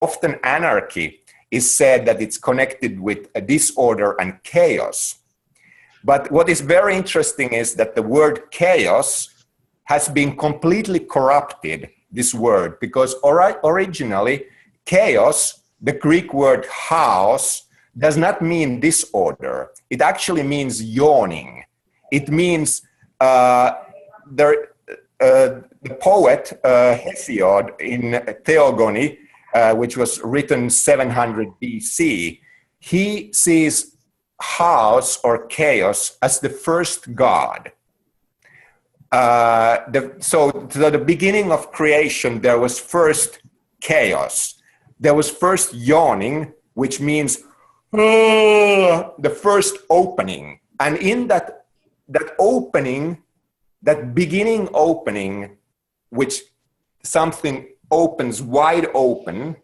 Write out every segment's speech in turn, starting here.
often anarchy is said that it's connected with a disorder and chaos. But what is very interesting is that the word chaos has been completely corrupted, this word, because originally chaos, the Greek word chaos, does not mean disorder. It actually means yawning. It means the poet Hesiod in Theogony, which was written 700 BC, he sees chaos or chaos as the first god. So to the beginning of creation, there was first chaos. There was first yawning, which means the first opening. And in that opening, that beginning opening, which something opens wide open,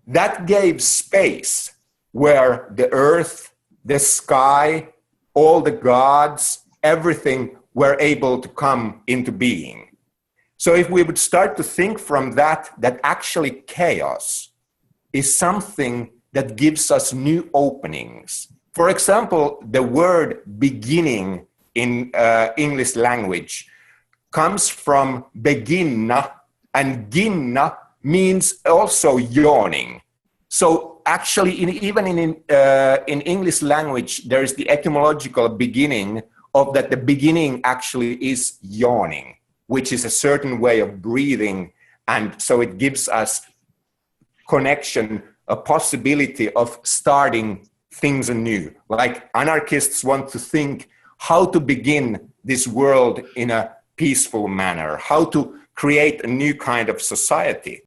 that gave space where the earth, the sky, all the gods, everything were able to come into being. So if we would start to think from that actually chaos is something that gives us new openings. For example, the word beginning in English language comes from beginna, and ginna means also yawning. So actually, even in English language, there is the etymological beginning of that the beginning actually is yawning, which is a certain way of breathing. And so it gives us connection, a possibility of starting things anew. Like anarchists want to think how to begin this world in a peaceful manner, how to create a new kind of society.